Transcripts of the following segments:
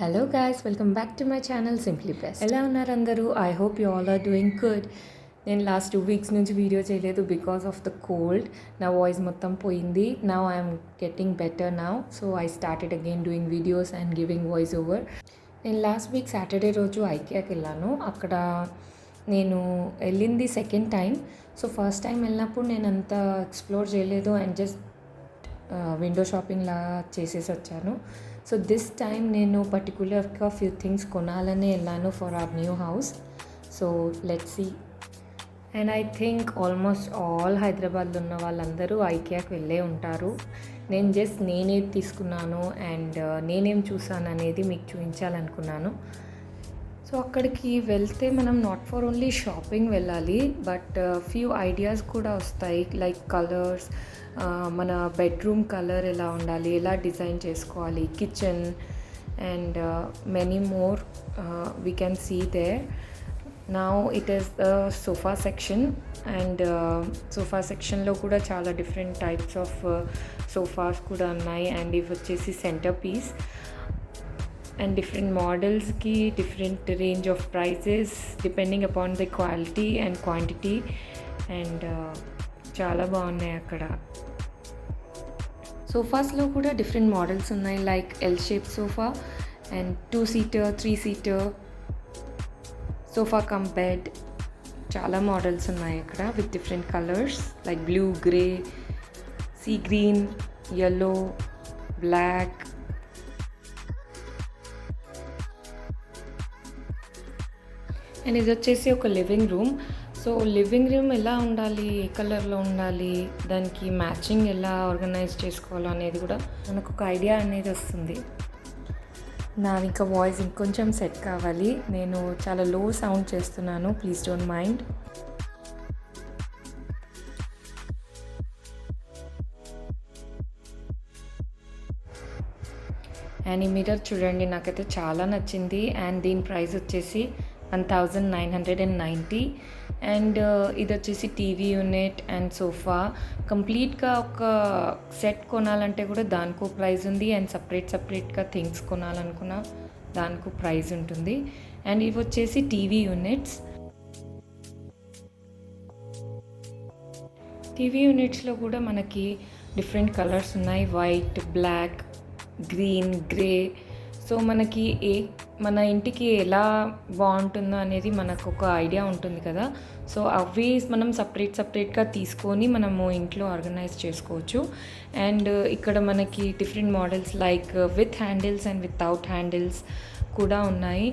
Hello guys, welcome back to my channel Simply Best. ఎలా ఉన్నారు అందరూ? I hope you all are doing good. నేను last 2 weeks నుంచి video చేయలేదు because of the cold. నా voice మొత్తం పోయింది. Now I'm getting better now. So I started again doing videos and giving voice over. నేను లాస్ట్ వీక్ సాటర్డే రోజు ఐకియాకి వెళ్ళాను. అక్కడ నేను వెళ్ళింది second time. So first time వెళ్ళినప్పుడు నేను అంత ఎక్స్ప్లోర్ చేయలేదు అండ్ జస్ట్ విండో షాపింగ్ లా చేసేసి వచ్చాను. సో దిస్ టైం నేను పర్టికులర్గా ఫ్యూ థింగ్స్ కొనాలని వెళ్ళాను for our new house. So let's see. And I think almost all హైదరాబాద్లో ఉన్న వాళ్ళందరూ ఐకియాకి వెళ్ళే ఉంటారు. నేను జస్ట్ నేనేది తీసుకున్నాను అండ్ నేనేం చూసాను అనేది మీకు చూపించాలనుకున్నాను. సో అక్కడికి వెళ్తే మనం నాట్ ఫర్ ఓన్లీ షాపింగ్ వెళ్ళాలి, బట్ ఫ్యూ ఐడియాస్ కూడా వస్తాయి. లైక్ కలర్స్, మన బెడ్రూమ్ కలర్ ఎలా ఉండాలి, ఎలా డిజైన్ చేసుకోవాలి, kitchen and many more we can see there. Now it is the sofa section and sofa సెక్షన్లో కూడా చాలా డిఫరెంట్ టైప్స్ ఆఫ్ సోఫాస్ కూడా ఉన్నాయి. అండ్ ఇవి వచ్చేసి సెంటర్ పీస్ అండ్ డిఫరెంట్ మోడల్స్కి different range of prices depending upon the quality and quantity. And చాలా బాగున్నాయి అక్కడ. సోఫాస్లో కూడా డిఫరెంట్ మోడల్స్ ఉన్నాయి, like L shape sofa and 2-seater, 3-seater sofa cum bed. చాలా మోడల్స్ ఉన్నాయి అక్కడ with different colours like blue, grey, sea green, yellow, black. And ఇది వచ్చేసి ఒక living room. So living room ఎలా ఉండాలి, ఏ కలర్లో ఉండాలి, దానికి మ్యాచింగ్ ఎలా ఆర్గనైజ్ చేసుకోవాలో అనేది కూడా మనకు ఒక ఐడియా అనేది వస్తుంది. నా ఇంకా వాయిస్ ఇంకొంచెం సెట్ కావాలి. నేను చాలా లో సౌండ్ చేస్తున్నాను, ప్లీజ్ డోంట్ మైండ్. అండ్ ఈ మిర్రర్ చూడండి, నాకైతే చాలా నచ్చింది. అండ్ దీని ప్రైస్ వచ్చేసి 1990. అండ్ ఇది వచ్చేసి టీవీ యూనిట్ అండ్ సోఫా. కంప్లీట్గా ఒక సెట్ కొనాలంటే కూడా దానికో ప్రైస్ ఉంది. అండ్ సపరేట్గా థింగ్స్ కొనాలనుకున్న దానికో ప్రైస్ ఉంటుంది. అండ్ ఇవి వచ్చేసి టీవీ యూనిట్స్. టీవీ యూనిట్స్లో కూడా మనకి డిఫరెంట్ కలర్స్ ఉన్నాయి, white, black, green, grey. So మనకి మన ఇంటికి ఎలా బాగుంటుందో అనేది మనకు ఒక ఐడియా ఉంటుంది కదా. సో అవి మనం సపరేట్గా తీసుకొని మనము ఇంట్లో ఆర్గనైజ్ చేసుకోవచ్చు. అండ్ ఇక్కడ మనకి different models like with handles and without handles కూడా ఉన్నాయి.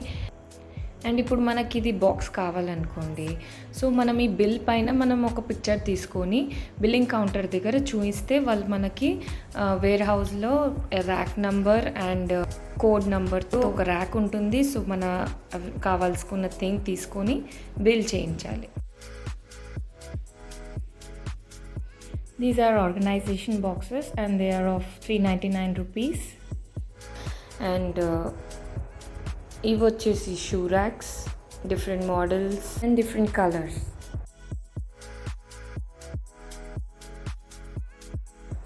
అండ్ ఇప్పుడు మనకి ఇది బాక్స్ కావాలనుకోండి, సో మనం ఈ బిల్ పైన మనం ఒక పిక్చర్ తీసుకొని బిల్లింగ్ కౌంటర్ దగ్గర చూపిస్తే వాళ్ళు మనకి వేర్ హౌస్లో ర్యాక్ నంబర్ అండ్ కోడ్ నెంబర్తో ఒక ర్యాక్ ఉంటుంది. సో మన కావాల్సుకున్న థింగ్ తీసుకొని బిల్ చేయించాలి. These are organisation boxes and they are of 399 rupees. And ఇవి వచ్చేసి shoe racks, different models and different colours.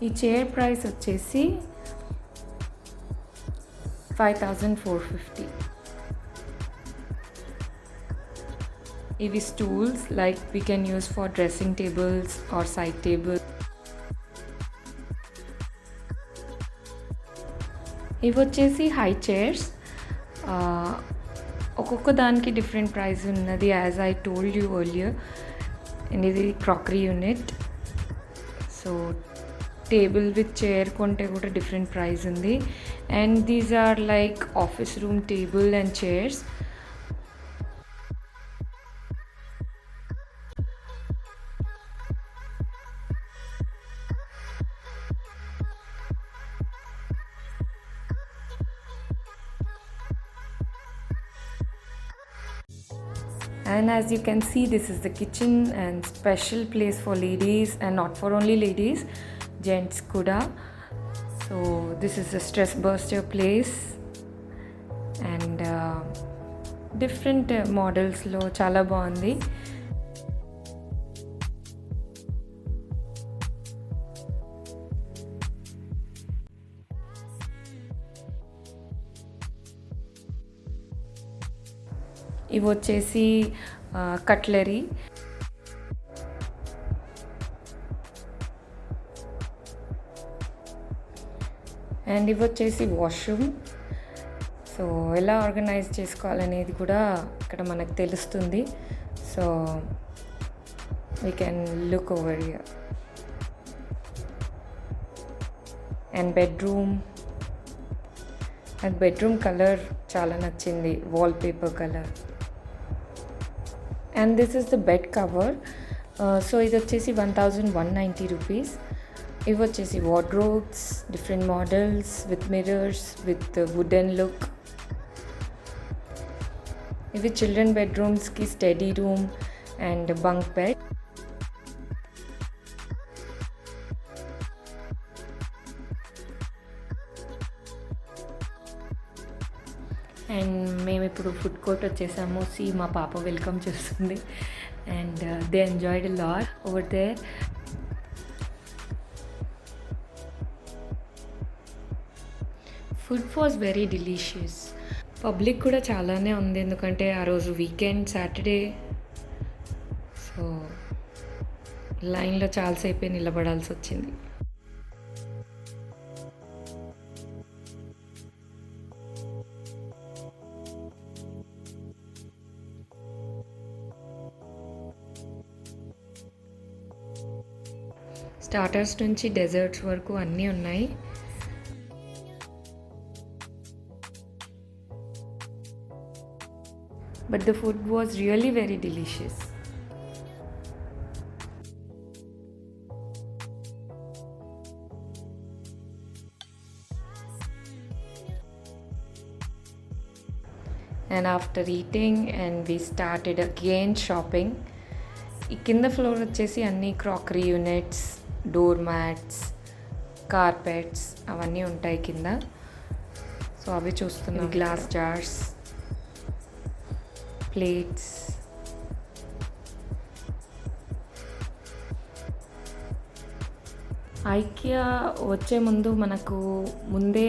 ఈ చైర్ ప్రైస్ వచ్చేసి 5450. ఇవి stools like we can use for dressing tables or side table. ఇవి వచ్చేసి high chairs. ఒక్కొక్క దానికి different price ఉన్నది, as I told you earlier. And ఇది crockery unit. So table with chair కొంటే కూడా డిఫరెంట్ ప్రైస్ ఉంది. And these are like office room table and chairs. And as you can see, this is the kitchen and special place for ladies and not for only ladies, gents kuda. So this is a stress buster place and different models lo chala baagundi. ఇవి వచ్చేసి cutlery. And ఇవి వచ్చేసి washroom. So ఎలా organise చేసుకోవాలనేది కూడా ఇక్కడ మనకు తెలుస్తుంది. So we can look over here. And bedroom colour చాలా నచ్చింది, wallpaper colour. And this is the bed cover. So ఇది వచ్చేసి 1190 రూపీస్. ఇవి వచ్చేసి wardrobes, different models with mirrors with wooden look. ఇవి చిల్డ్రన్ బెడ్రూమ్స్కి study room and bunk bed. And మేము ఇప్పుడు ఫుడ్ కోర్ట్ వచ్చేసాము. మా పాప వెల్కమ్ చేస్తుంది. And they enjoyed a lot over there. Food was very delicious. Public కూడా చాలానే ఉంది, ఎందుకంటే ఆ రోజు వీకెండ్, సాటర్డే. సో లైన్లో చాలాసేపే నిలబడాల్సి వచ్చింది. స్టార్టర్స్ నుంచి డెజర్ట్స్ వరకు అన్నీ ఉన్నాయి. But the food was really very delicious. And after eating, and we started again shopping. ఈ కింద ఫ్లోర్ వచ్చేసి అన్ని crockery units, door mats, carpets అవన్నీ ఉంటాయి కింద. సో అవి చూస్తున్నాం. Glass jars, plates. ఐకియా వచ్చే ముందు మనకు ముందే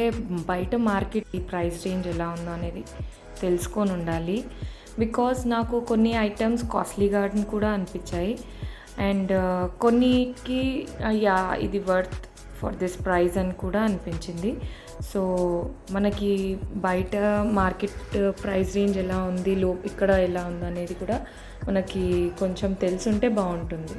బయట మార్కెట్ ఈ ప్రైస్ రేంజ్ ఎలా ఉందో అనేది తెలుసుకొని ఉండాలి. బికాజ్ నాకు కొన్ని ఐటమ్స్ కాస్ట్లీగా కూడా అనిపించాయి. అండ్ కొన్నిటికి యా ఇది వర్త్ ఫర్ దిస్ ప్రైస్ అని కూడా అనిపించింది. సో మనకి బయట మార్కెట్ ప్రైస్ రేంజ్ ఎలా ఉంది, ఇక్కడ ఎలా ఉంది అనేది కూడా మనకి కొంచెం తెలుసుంటే బాగుంటుంది.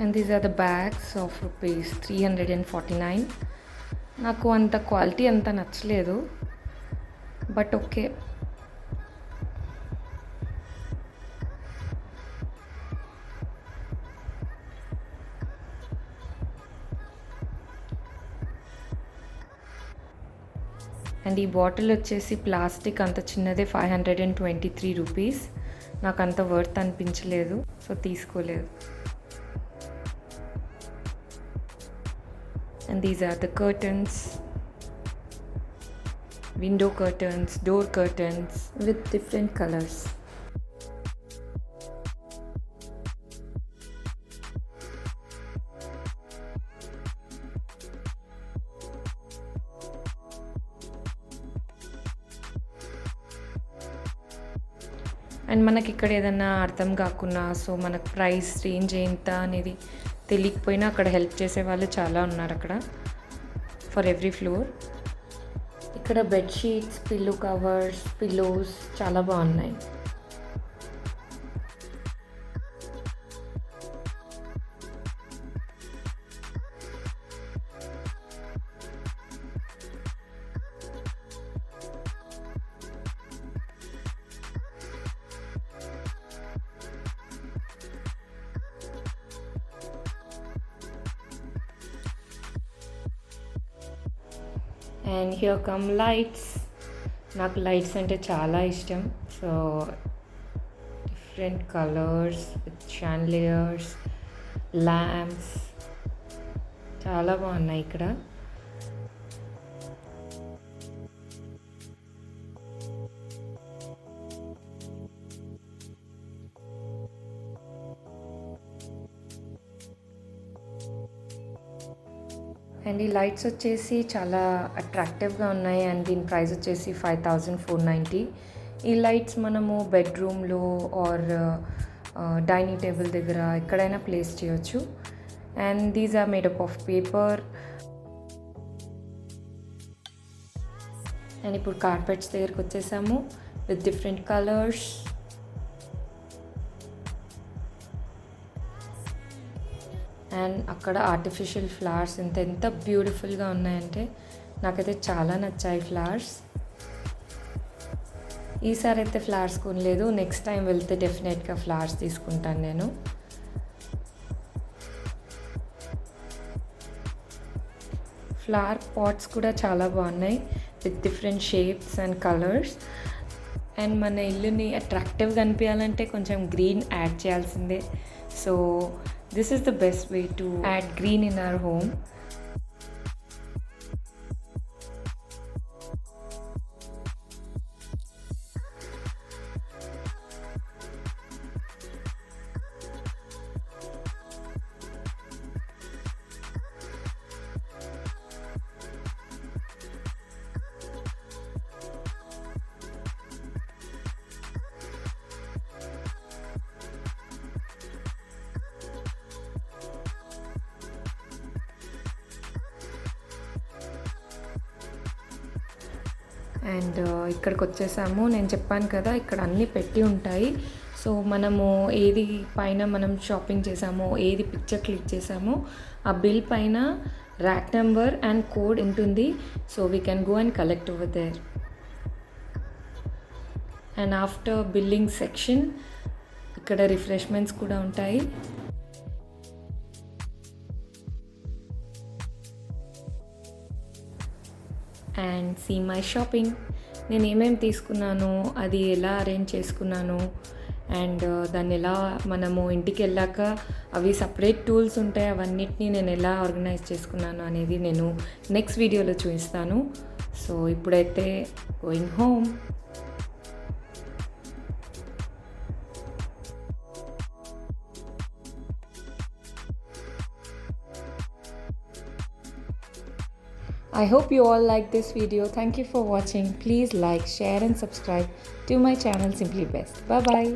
And these are the bags of rupees 349. నాకు అంత క్వాలిటీ అంత నచ్చలేదు, బట్ ఓకే. అండ్ ఈ బాటిల్ వచ్చేసి ప్లాస్టిక్, అంత చిన్నదే, 523 రూపీస్. నాకు అంత వర్త్ అనిపించలేదు, సో తీసుకోలేదు. And these are the curtains, window curtains, door curtains with different colors. And మనకి ఇక్కడ ఏదైనా అర్థం కాకున్నా, సో మనకు ప్రైస్ రేంజ్ ఎంత అనేది తెలియకపోయినా అక్కడ హెల్ప్ చేసే వాళ్ళు చాలా ఉన్నారు అక్కడ, ఫర్ ఎవ్రీ ఫ్లోర్. ఇక్కడ బెడ్షీట్స్, పిల్లో కవర్స్, పిల్లోస్ చాలా బాగున్నాయి. And here come lights. నాకు లైట్స్ అంటే చాలా ఇష్టం. So different colours with chandeliers, lamps చాలా బాగున్నాయి ఇక్కడ. అండ్ ఈ లైట్స్ వచ్చేసి చాలా అట్రాక్టివ్గా ఉన్నాయి అండ్ దీని ప్రైస్ వచ్చేసి 5490. ఈ లైట్స్ మనము బెడ్రూమ్లో ఆర్ డైనింగ్ టేబుల్ దగ్గర ఎక్కడైనా ప్లేస్ చేయొచ్చు. And these are made up of paper. And ఇప్పుడు కార్పెట్స్ దగ్గరికి వచ్చేసాము విత్ డిఫరెంట్ కలర్స్. అండ్ అక్కడ ఆర్టిఫిషియల్ ఫ్లవర్స్ ఎంత బ్యూటిఫుల్గా ఉన్నాయంటే నాకైతే చాలా నచ్చాయి ఫ్లవర్స్. ఈసారి అయితే ఫ్లవర్స్ కొనలేదు, నెక్స్ట్ టైం వెళ్తే డెఫినెట్గా ఫ్లవర్స్ తీసుకుంటాను నేను. ఫ్లవర్ పాట్స్ కూడా చాలా బాగున్నాయి with different shapes and colours. And మన ఇల్లుని అట్రాక్టివ్గా అనిపించాలంటే కొంచెం గ్రీన్ యాడ్ చేయాల్సిందే. So this is the best way to add green in our home. And ఇక్కడికి వచ్చేసాము. నేను చెప్పాను కదా ఇక్కడ అన్నీ పెట్టి ఉంటాయి. సో మనము ఏది పైన మనం షాపింగ్ చేసామో, ఏది పిక్చర్ క్లిక్ చేసామో ఆ బిల్ పైన ర్యాక్ నెంబర్ అండ్ కోడ్ ఉంటుంది. So we can go and collect over there. And after billing section ఇక్కడ రిఫ్రెష్మెంట్స్ కూడా ఉంటాయి. And see my shopping. నేను ఏమేమి తీసుకున్నాను, అది ఎలా అరేంజ్ చేసుకున్నాను, అండ్ దాన్ని ఎలా మనము ఇంటికి వెళ్ళాక అవి సపరేట్ టూల్స్ ఉంటాయి, అవన్నిటిని నేను ఎలా ఆర్గనైజ్ చేసుకున్నాను అనేది నేను నెక్స్ట్ వీడియోలో చూపిస్తాను. సో ఇప్పుడైతే going home. I hope you all like this video. Thank you for watching. Please like, share and subscribe to my channel Simply Best. Bye bye.